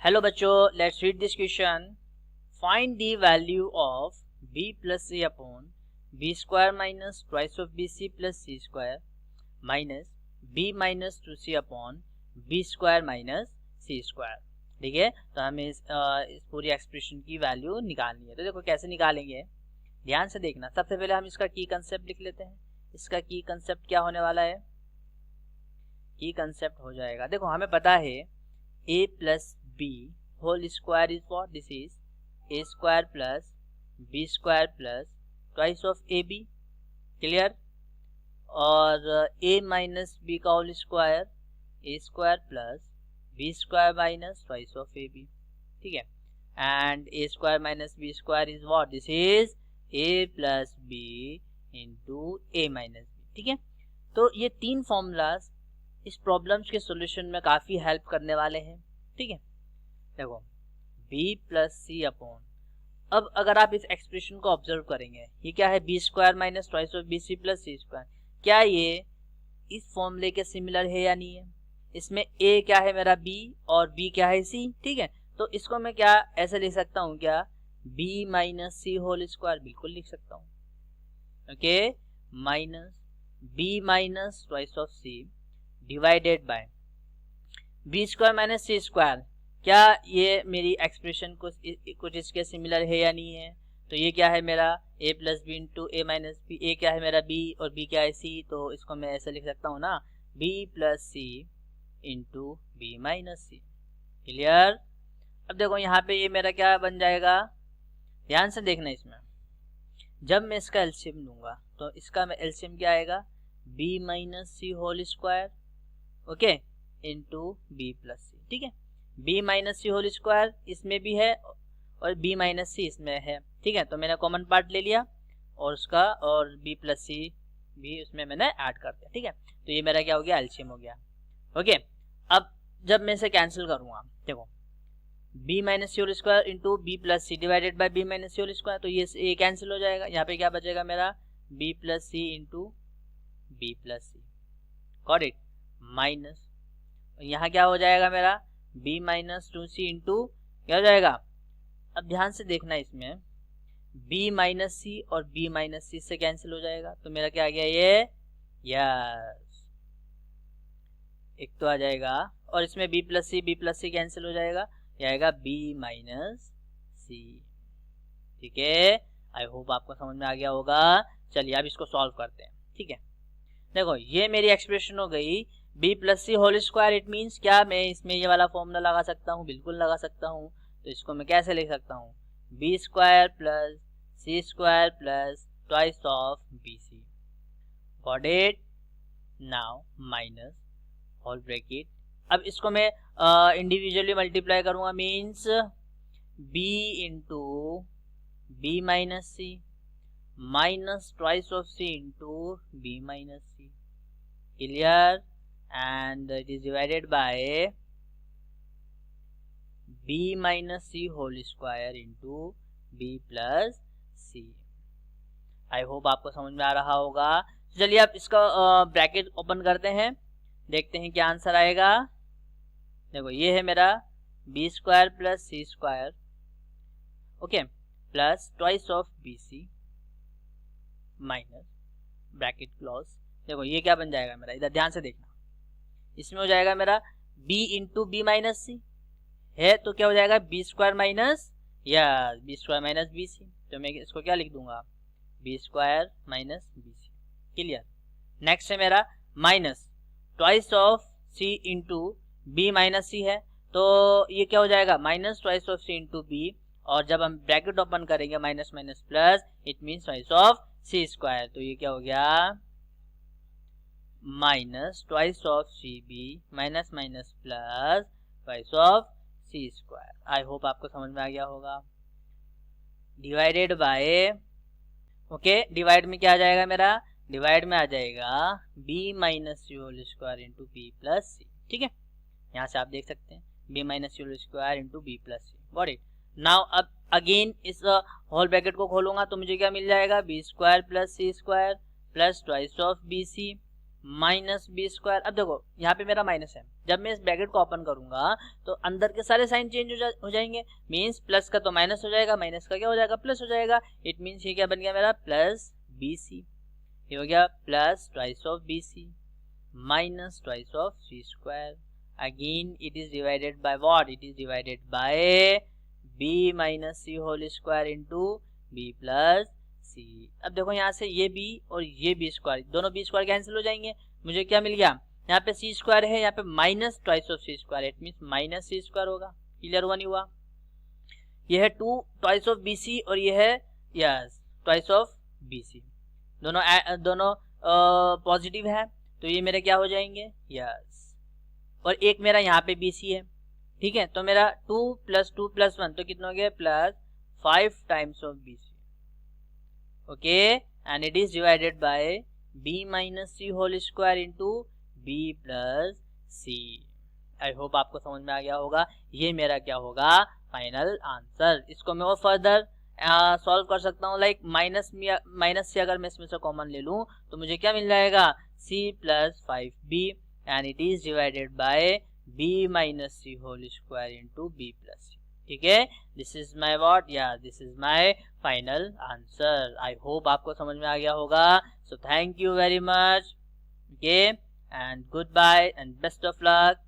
Hello बच्चों, let's read this question. Find the value of b plus c upon b square minus twice of bc plus c square minus b minus 2c upon b square minus c square. ठीक है, तो हमें इस पूरी expression की value निकालनी है. तो देखो कैसे निकालेंगे, ध्यान से देखना. सबसे पहले हम इसका की कंसेप्ट लिख लेते हैं. इसका की कंसेप्ट क्या होने वाला है? की कंसेप्ट हो जाएगा, देखो हमें पता है a plus b whole square is what? This is a square plus b square plus twice of ab. Clear? और a माइनस b का whole square a square plus b square minus twice of ab. ठीक है, and a square minus b square is what? This is a plus b into a minus b. ठीक है, तो ये तीन formulas इस problems के सॉल्यूशन में काफी हेल्प करने वाले हैं. ठीक है, देखो b प्लस सी अपॉन, अब अगर आप इस एक्सप्रेशन को ऑब्जर्व करेंगे, ये क्या है? B square minus twice of B C plus C square. क्या ये इस फॉर्मूले के सिमिलर है या नहीं है? इसमें a क्या है मेरा? b और b क्या है? c. ठीक है, तो इसको मैं क्या ऐसे लिख सकता हूँ क्या? b minus C whole square. बिल्कुल लिख सकता हूँ. Okay, minus b minus twice of c divided by B square minus C square. क्या ये मेरी एक्सप्रेशन कुछ इसके सिमिलर है या नहीं है? तो ये क्या है मेरा? a plus B into A minus B. A क्या है मेरा? b और b क्या है? c. तो इसको मैं ऐसे लिख सकता हूँ ना, b plus C into B minus C. Clear? अब देखो यहाँ पे ये मेरा क्या बन जाएगा, ध्यान से देखना. इसमें जब मैं इसका एलसीएम लूंगा तो इसका एलसीएम क्या आएगा? b minus C whole square, okay, into B plus C. ठीक है, b minus C whole square इसमें भी है और b माइनस सी इसमें है. ठीक है, तो मैंने कॉमन पार्ट ले लिया और उसका और b प्लस सी भी उसमें मैंने ऐड कर दिया. ठीक है, तो ये मेरा क्या हो गया? एलसीएम हो गया. ओके, अब जब मैं इसे कैंसिल करूंगा, देखो b minus C whole square into B plus C divided by b minus C whole square. तो ये कैंसिल हो जाएगा. यहाँ पे क्या बचेगा मेरा? b plus C into B plus C. Got it? Minus यहाँ क्या हो जाएगा मेरा? b माइनस 2c इंटू क्या हो जाएगा? अब ध्यान से देखना, इसमें b माइनस सी और b माइनस सी से कैंसिल हो जाएगा. तो मेरा क्या आ गया? ये यस, एक तो आ जाएगा और इसमें b प्लस सी कैंसिल हो जाएगा. ये आएगा b माइनस सी. ठीक है, आई होप आपको समझ में आ गया होगा. चलिए अब इसको सॉल्व करते हैं. ठीक है, देखो ये मेरी एक्सप्रेशन हो गई b plus C whole square. It means क्या मैं इसमें ये वाला फॉर्मूला लगा सकता हूँ? बिल्कुल लगा सकता हूँ. तो इसको मैं कैसे लिख सकता हूँ? b square plus C square plus twice of B C. Got it? Now minus whole bracket. अब इसको मैं इंडिविजुअली मल्टीप्लाई करूंगा, means b into B minus C minus twice of c into B minus C. Clear? and it is divided by b minus c whole square into b plus c. I hope आपको समझ में आ रहा होगा. चलिए अब इसका bracket open करते हैं, देखते हैं क्या आंसर आएगा. देखो ये है मेरा b square plus C square, okay, plus twice of B C minus bracket close. देखो ये क्या बन जाएगा मेरा? इधर ध्यान से देखना. इसमें हो जाएगा मेरा b into B minus C है, तो क्या हो जाएगा? बी स्क्वायर माइनस या B square minus B C. तो मैं इसको क्या लिख दूंगा? B square minus B C. Clear? Next है मेरा minus twice of C into B minus C है, तो ये क्या हो जाएगा? Minus twice of C into B. और जब हम ब्रैकेट ओपन करेंगे minus minus plus, it means twice of C square. तो ये क्या हो गया? Minus twice of C B minus minus plus twice of C square. I hope आपको समझ में आ गया होगा. डिवाइडेड बाय, ओके, डिवाइड में क्या आ जाएगा मेरा? डिवाइड में आ जाएगा b minus C whole square into B plus C. ठीक है, यहाँ से आप देख सकते हैं b minus C whole square into B plus C. Got it? Now अब अगेन इस होल ब्रैकेट को खोलूंगा तो मुझे क्या मिल जाएगा? B square plus C square plus twice of B C minus B square. अब देखो यहाँ पे मेरा माइनस है, जब मैं इस ब्रैकेट को ओपन करूंगा तो अंदर के सारे साइन चेंज हो जाएंगे। मीन्स प्लस का तो माइनस हो जाएगा, माइनस का क्या हो जाएगा, प्लस हो जाएगा। इट मीन्स ये क्या बन गया मेरा, प्लस बी सी। ये हो गया plus twice of B C minus twice of C square. Again it is divided by what, it is divided by B minus C whole square into B plus C. अब देखो यहाँ से ये b और ये b स्क्वायर, दोनों b square cancel हो जाएंगे। मुझे क्या मिल गया, यहाँ पे c स्क्वायर है, यहाँ पे minus twice of C square, it means minus C square होगा। क्लियर हुआ नहीं हुआ? ये है 2 ट्वाइस ऑफ बी सी और ये है yes twice of B C, दोनों पॉजिटिव है, तो ये मेरे क्या हो जाएंगे यस। और एक मेरा यहाँ पे बी सी है, ठीक है, तो मेरा 2 प्लस 2 प्लस 1 तो कितना हो गया, plus 5 times of B C. Okay, and it is divided by b minus C whole square into b plus C. I hope आपको समझ में आ गया होगा। ये मेरा क्या होगा, फाइनल आंसर। इसको मैं और फर्दर सॉल्व कर सकता हूँ, लाइक माइनस से अगर मैं इसमें से कॉमन ले लूँ तो मुझे क्या मिल जाएगा, c plus 5b and it is divided by b minus C whole square into b plus C. ठीक है, दिस इज माई व्हाट, या this is my final answer. I hope आपको समझ में आ गया होगा। So thank you very much, okay, and goodbye and best of luck.